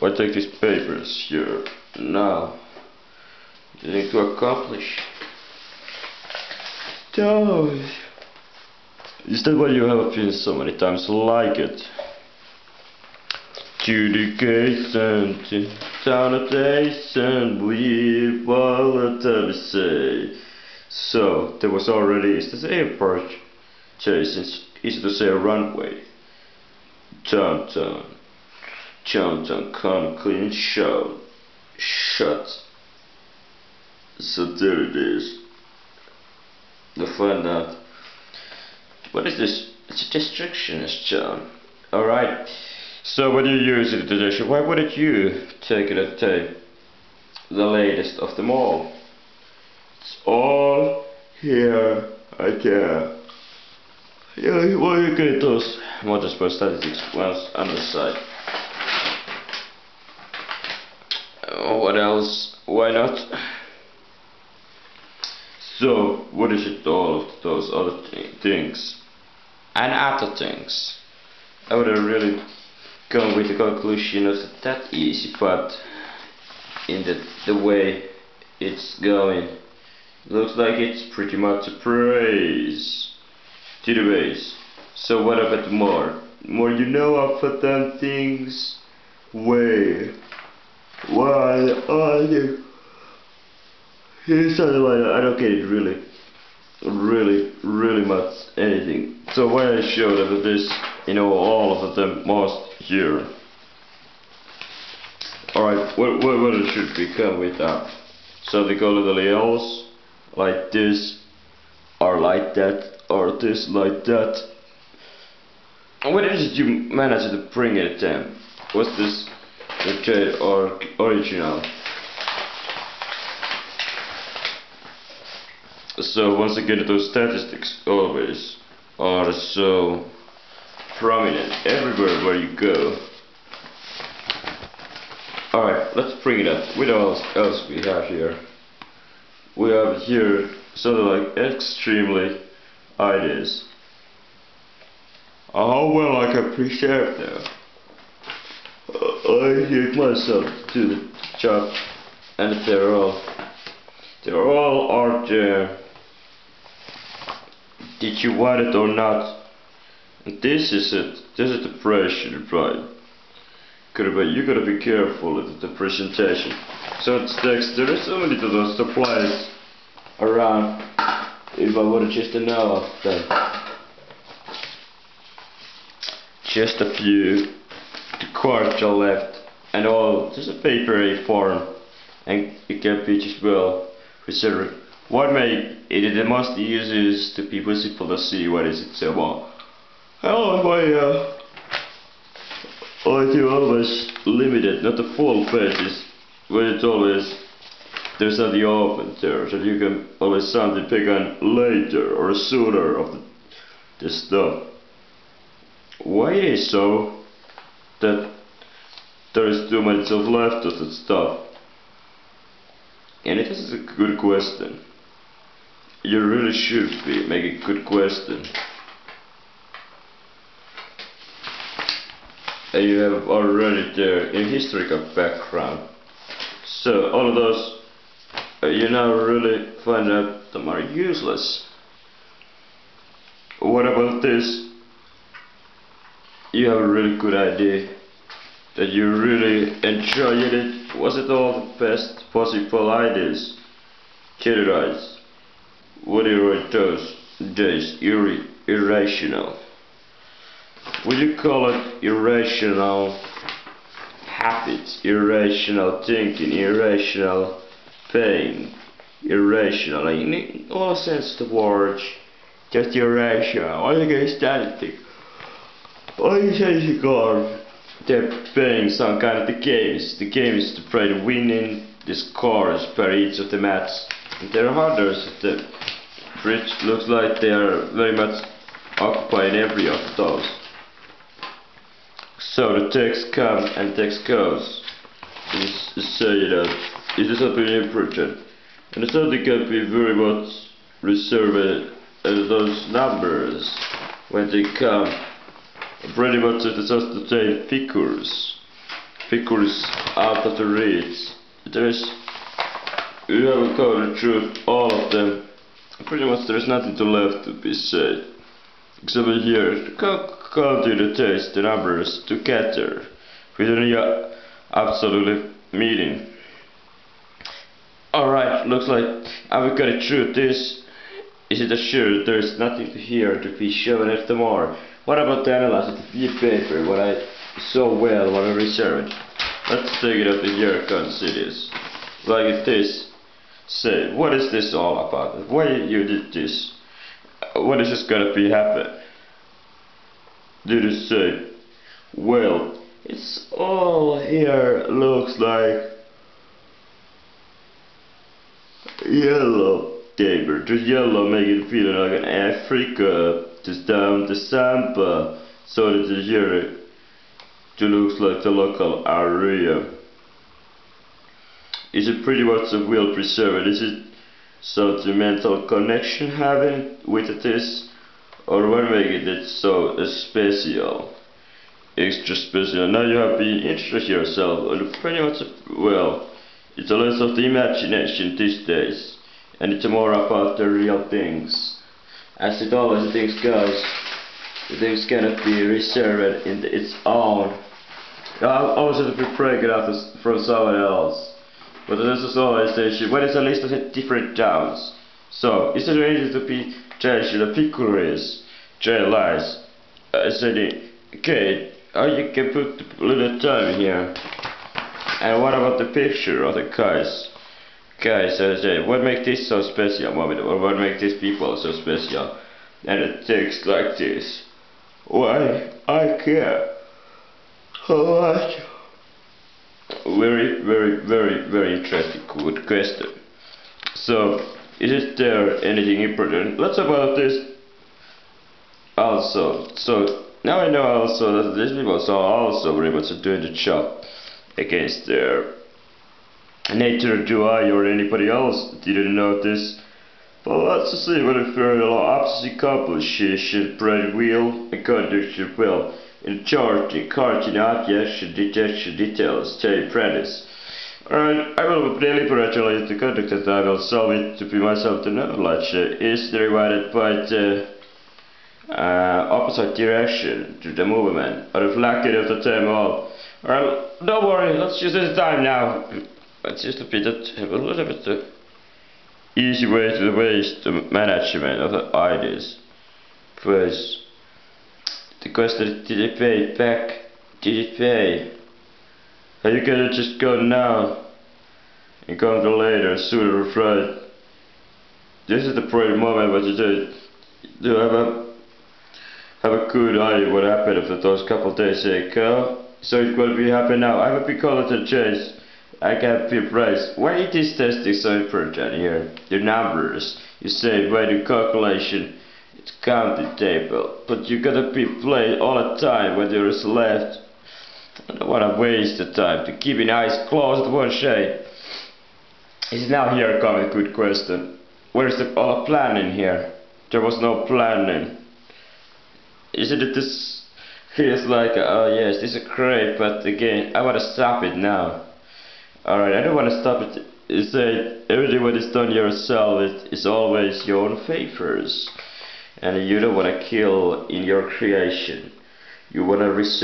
I take these papers here now. You need to accomplish. No. Is that what you have been so many times like it? To the gates and to town of days and we will say. So there was already, is this airport chasing, is to say a runway. Downtown, come clean shut. So there it is. To find out. What is this? It's a distractionist town. Alright. So when you use it today, why wouldn't you take it and take the latest of them all? It's all here. I care. Yeah, well, you get those motorsport statistics ones on the side. What else? Why not? So, what is it all of those other things? And other things. I would have really gone with the conclusion of that easy, but in the way it's going, looks like it's pretty much a praise to the base. So what about more? More you know of them things? Why are you? Here's something I don't get it really much anything. So why I showed them this, all of them most here. Alright, what should we come with that? So they go little else, like this, or like that, or this, like that. And when did you manage to bring it then? Was this the trade or original? So once again, those statistics always are so prominent everywhere where you go. Alright, let's bring it up. What else we have here? We have here something like extremely ideas. How well I can preserve them. I hate myself to the job, and they're all out there. Did you want it or not? And this is it. This is the pressure, right? You gotta be careful with the presentation. So it's text. There is so many of those supplies around. If I would just to know of them. Just a few. The quarter left. And all. Just a paper A4. And it can be just well reserved. What may it the most uses to be visible to see what is it so well. I do always limited, not the full pages, but it's always there's something open there, so you can always something pick on later or sooner of the stuff. Why it is so that there is too much of left of the stuff? And it is a good question. You really should be making a good question. And you have already there in historical background. So all of those you now really find out them are useless. What about this? You have a really good idea that you really enjoyed it. Was it all the best possible ideas? Terrorized. What do you rate those days? Irrational. Would you call it irrational habits, irrational thinking, irrational pain, irrational, in all sense of the word, just irrational? What against anything? What you say you got? They're playing some kind of the games. The game is to play the winning, the scores per each of the matches. And there are others of the bridge. Looks like they are very much occupied every of those. So the text comes and text goes. To say that it is something important. And the something can be very much reserved as those numbers when they come. Pretty much it's just the same figures. figures out of the reach. You have gone through all of them. Pretty much there's nothing left to be said. Except here, come to the taste the numbers together within your absolute meeting. Alright, looks like I've got it through this. Is it assured there's nothing here to be shown anymore? What about the analysis of the paper, what I so well want to reserve it? Let's take it up in your considers. Like this. Say, what is this all about? Why you did this? What is this gonna be happen? Did you say? Well, it's all here looks like yellow paper. The yellow make it feel like an Africa. Just down the sample. So that the here to looks like the local area. Is it pretty much a well preserved? Is it sentimental connection having with this? Or what make it so special? Extra special. Now you have been interested yourself and pretty much well, it's a less of the imagination these days. And it's more about the real things. As it always things goes, the things cannot be reserved in its own. I always have to be break it out from someone else. But this is always station. What is a list of the different towns? So, is it ready to be changed the pickles, lies? Okay, you can put a little time here. And what about the picture of the guys? Guys, what makes this so special, moment, or what makes these people so special? And it takes like this. Why I care? How much? Very interesting, good question. So, is there anything important? Let's talk about this also. So, now I know also that these people are also very much doing the job against their nature. Do I or anybody else didn't know this? But let's see what if there are opposite composition, bread wheel, and conduction well. In charging, carting, objection, detection, details, stay practice. Alright, I will deliberately the conduct that I will solve it to be myself the knowledge is divided by the opposite direction to the movement, or reflected of the time all. Alright, don't worry, let's use this time now. Let's just a little bit the easy way to waste the management of the ideas. First, the question, did it pay back? Did it pay? Are you gonna just go now and come to later, sooner or later? This is the present moment what you do have a good idea what happened after those couple of days ago. So it's gonna be happening now. I will be calling the chase. I can't be praised. Why is this testing so important here? The numbers. You say by the calculation. It's counting table, but you gotta be played all the time when there is left. I don't wanna waste the time to keep your eyes closed one shade. Is now here coming good question. Where's the planning here? There was no planning. Isn't it this feels like oh yes, this is great, but again I wanna stop it now. Alright, I don't wanna stop it. You say everything what is done yourself is always your own favors. And you don't want to kill in your creation. You want to reserve